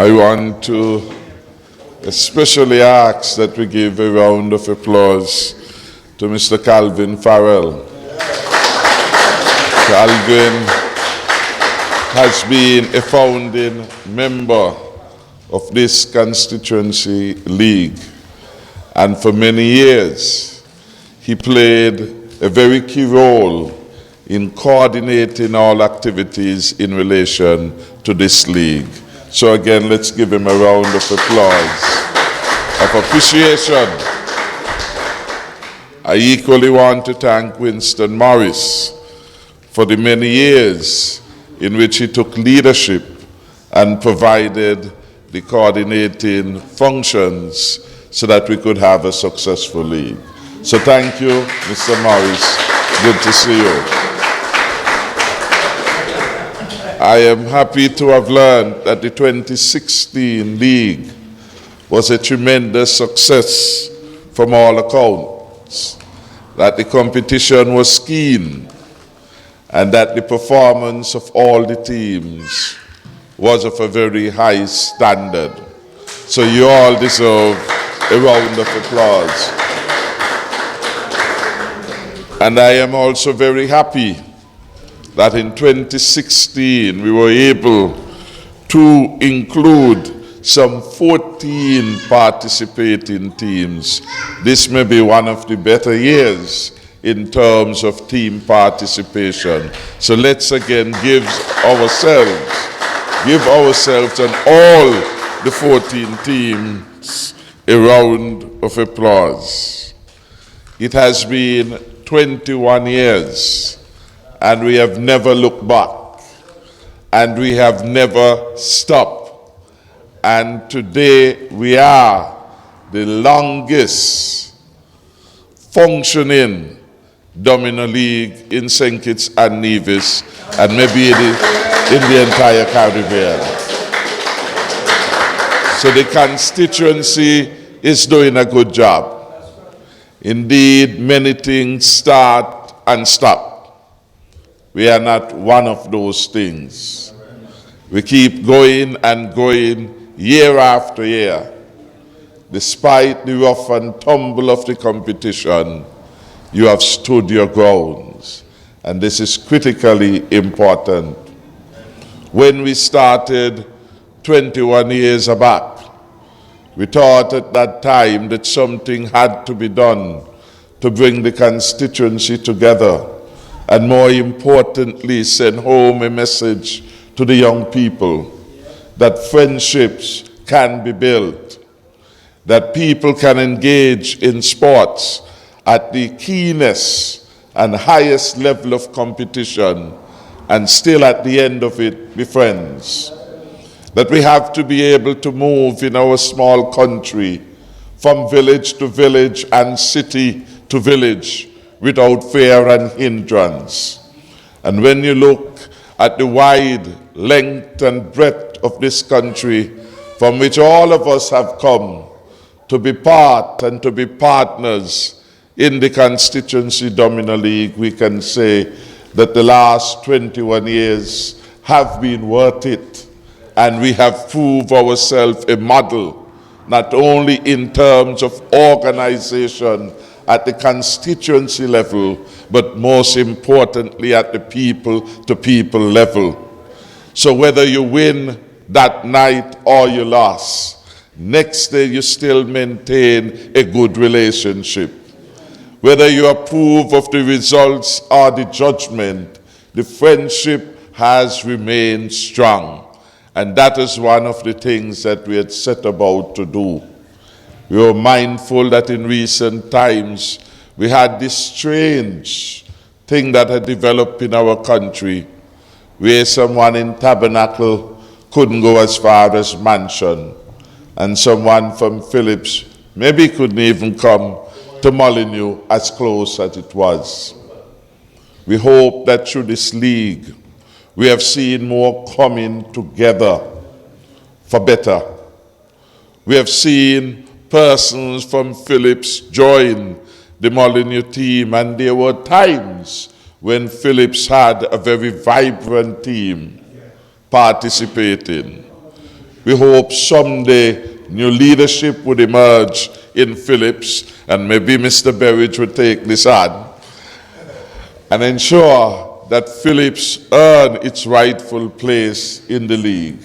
I want to especially ask that we give a round of applause to Mr. Calvin Farrell. Calvin has been a founding member of this Constituency League, and for many years he played a very key role in coordinating all activities in relation to this league. So again, let's give him a round of applause of appreciation. I equally want to thank Winston Morris for the many years in which he took leadership and provided the coordinating functions so that we could have a successful league. So thank you, Mr. Morris. Good to see you. I am happy to have learned that the 2016 league was a tremendous success from all accounts, that the competition was keen, and that the performance of all the teams was of a very high standard. So you all deserve a round of applause. And I am also very happy that in 2016 we were able to include some 14 participating teams. This may be one of the better years in terms of team participation. So let's again give ourselves and all the 14 teams a round of applause. It has been 21 years and we have never looked back and we have never stopped. And today we are the longest functioning Domino League in St. Kitts and Nevis, and maybe in the entire Caribbean. So the constituency is doing a good job. Indeed, many things start and stop. We are not one of those things. We keep going and going year after year. Despite the rough and tumble of the competition, you have stood your grounds, and this is critically important. When we started 21 years back, we thought at that time that something had to be done to bring the constituency together, and more importantly, send home a message to the young people that friendships can be built, that people can engage in sports at the keenest and highest level of competition and still at the end of it be friends. That we have to be able to move in our small country from village to village and city to village without fear and hindrance. And when you look at the wide length and breadth of this country from which all of us have come to be part and to be partners in the Constituency Domino League, we can say that the last 21 years have been worth it, and we have proved ourselves a model, not only in terms of organization at the constituency level, but most importantly at the people-to-people level. So whether you win that night or you lost, next day you still maintain a good relationship. Whether you approve of the results or the judgment, the friendship has remained strong. And that is one of the things that we had set about to do. We were mindful that in recent times we had this strange thing that had developed in our country, where someone in Tabernacle couldn't go as far as Mansion, and someone from Phillips maybe couldn't even come to Molyneux as close as it was. We hope that through this league, we have seen more coming together for better. We have seen persons from Phillips join the Molyneux team, and there were times when Phillips had a very vibrant team participating. We hope someday new leadership would emerge in Phillips, and maybe Mr. Berridge would take this on and ensure that Phillips earn its rightful place in the league.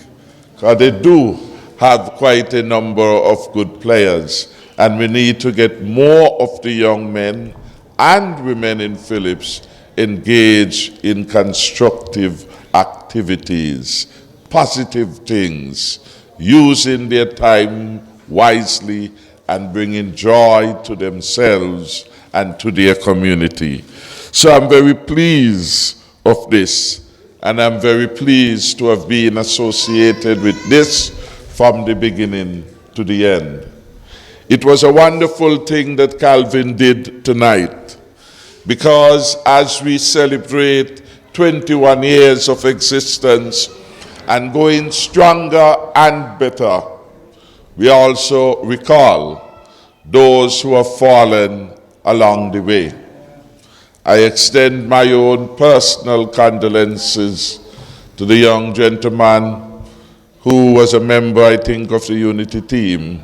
Because they do have quite a number of good players, and we need to get more of the young men and women in Phillips engaged in constructive activities, positive things, using their time wisely and bringing joy to themselves and to their community. So I'm very pleased of this, and I'm very pleased to have been associated with this from the beginning to the end. It was a wonderful thing that Calvin did tonight, because as we celebrate 21 years of existence and going stronger and better, we also recall those who have fallen along the way. I extend my own personal condolences to the young gentleman who was a member, I think, of the Unity team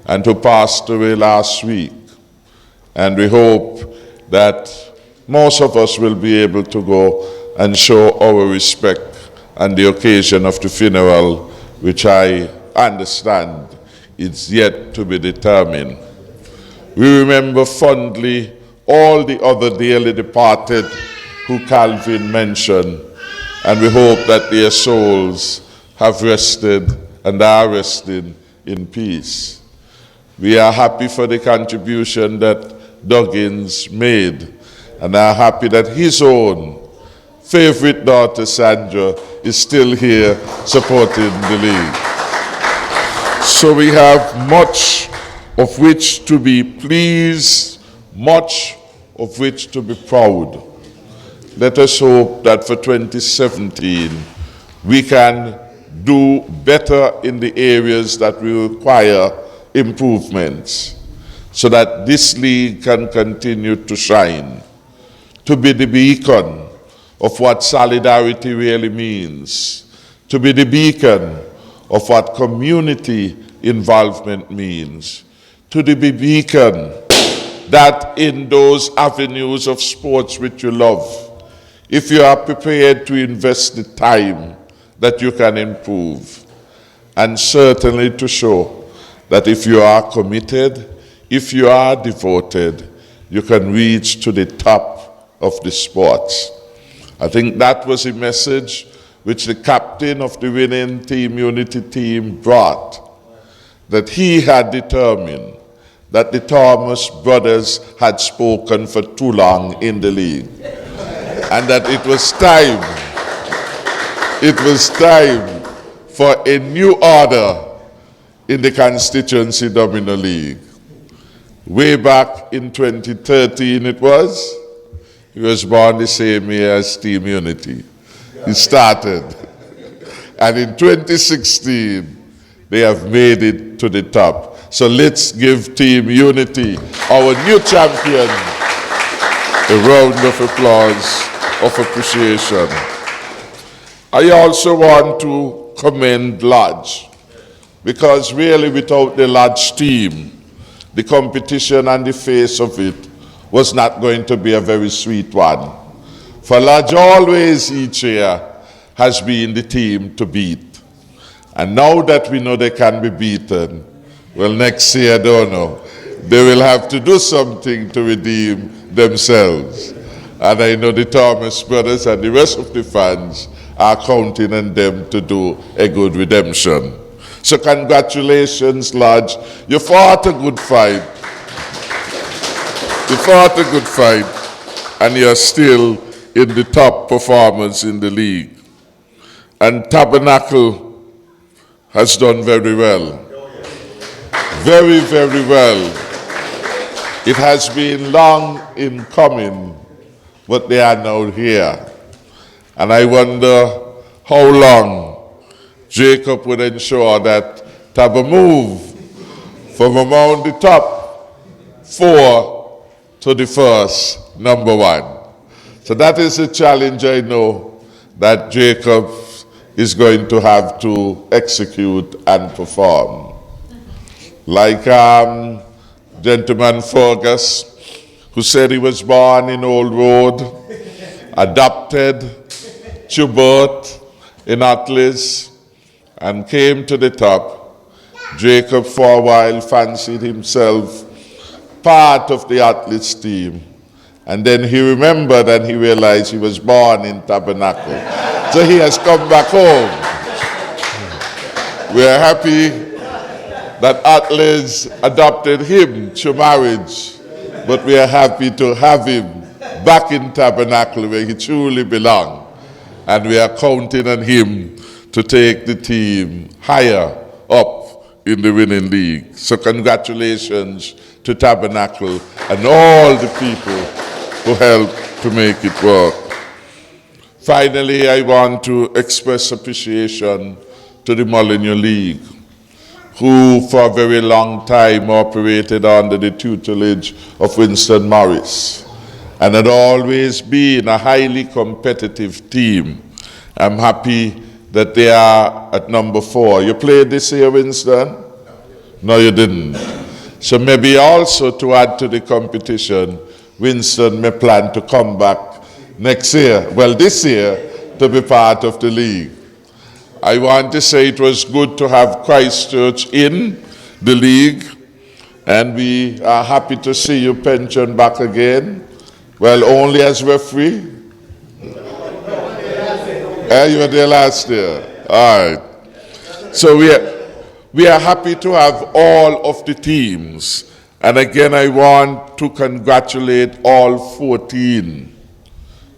and who passed away last week. And we hope that most of us will be able to go and show our respect on the occasion of the funeral, which I understand is yet to be determined. We remember fondly all the other dearly departed who Calvin mentioned, and we hope that their souls have rested and are resting in peace. We are happy for the contribution that Duggins made, and are happy that his own favorite daughter, Sandra, is still here supporting the league. So we have much of which to be pleased, much of which to be proud. Let us hope that for 2017 we can do better in the areas that we require improvements, so that this league can continue to shine, to be the beacon of what solidarity really means, to be the beacon of what community involvement means, to be the beacon that in those avenues of sports which you love, if you are prepared to invest the time, that you can improve. And certainly to show that if you are committed, if you are devoted, you can reach to the top of the sports. I think that was a message which the captain of the winning team, Unity team, brought, that he had determined that the Thomas brothers had spoken for too long in the league, and that it was time for a new order in the Constituency Domino League. Way back in 2013 it was. He was born the same year as Team Unity. He started. And in 2016, they have made it to the top. So let's give Team Unity, our new champion, a round of applause of appreciation. I also want to commend Lodge, because really without the Lodge team, the competition and the face of it was not going to be a very sweet one. For Lodge always each year has been the team to beat. And now that we know they can be beaten, well, next year, I don't know, they will have to do something to redeem themselves. And I know the Thomas brothers and the rest of the fans are counting on them to do a good redemption. So congratulations, Lodge. You fought a good fight. You fought a good fight, and you're still in the top performers in the league. And Tabernacle has done very well. Very, very well. It has been long in coming, but they are now here. And I wonder how long Jacob would ensure that Taba move from among the top 4 to the first, number 1. So that is a challenge I know that Jacob is going to have to execute and perform. Like gentleman Fergus, who said he was born in Old Road, adopted to birth in Atlas, and came to the top. Jacob for a while fancied himself part of the Atlas team. And then he remembered and he realized he was born in Tabernacle. So he has come back home. We are happy that Atlas adopted him to marriage, but we are happy to have him back in Tabernacle where he truly belongs. And we are counting on him to take the team higher up in the winning league. So congratulations to Tabernacle and all the people who helped to make it work. Finally, I want to express appreciation to the Molyneux League, who for a very long time operated under the tutelage of Winston Morris and had always been a highly competitive team. I'm happy that they are at number 4. You played this year, Winston? No, you didn't. So maybe also to add to the competition, Winston may plan to come back next year, well this year, to be part of the league. I want to say it was good to have Christchurch in the league, and we are happy to see you pension back again. Well, only as referee? You were there last year. All right. So we are happy to have all of the teams. And again, I want to congratulate all 14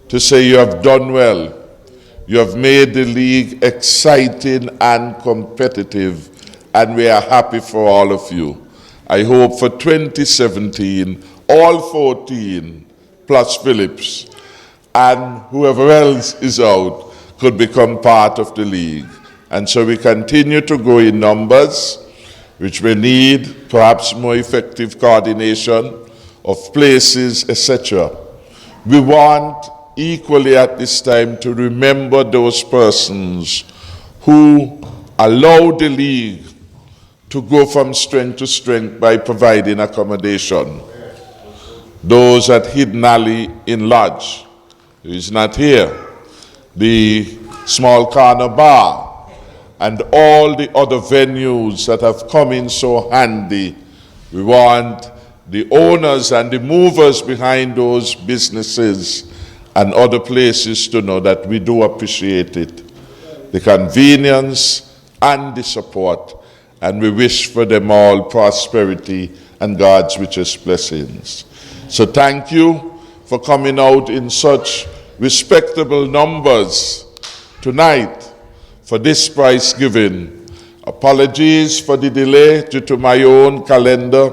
to say you have done well. You have made the league exciting and competitive, and we are happy for all of you. I hope for 2017, all 14 plus Phillips and whoever else is out could become part of the league. And so we continue to grow in numbers, which we need perhaps more effective coordination of places, etc. We want equally at this time to remember those persons who allowed the league to go from strength to strength by providing accommodation. Those at Hidden Alley in Lodge, who is not here, the Small Corner Bar, and all the other venues that have come in so handy. We want the owners and the movers behind those businesses and other places to know that we do appreciate it, the convenience and the support, and we wish for them all prosperity and God's richest blessings. So thank you for coming out in such respectable numbers tonight for this prize giving. Apologies for the delay due to my own calendar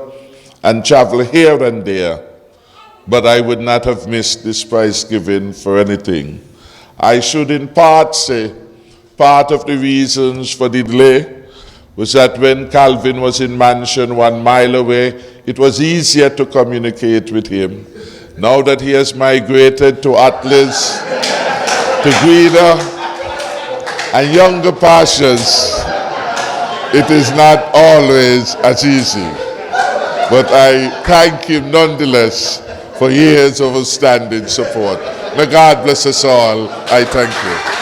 and travel here and there, but I would not have missed this prize giving for anything. I should in part say part of the reasons for the delay was that when Calvin was in Mansion 1 mile away, it was easier to communicate with him. Now that he has migrated to Atlas, to Guida, and younger pastures, it is not always as easy. But I thank him nonetheless for years of outstanding support. May God bless us all. I thank you.